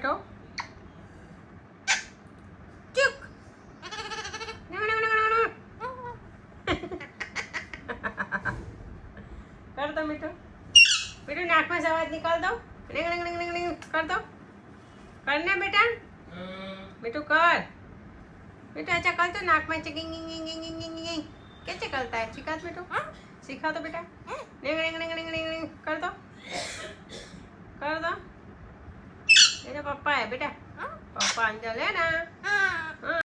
मीठो चुक कर दो मीठो मीठो नाक में से आवाज निकाल दो कर दो करने बेटा मीठू कर मीठू अच्छा कर तो नाक में कैसे करता है सिखा मीठू सिखा दो बेटा कर दो मेरा पापा है बेटा पापा अंजल है ना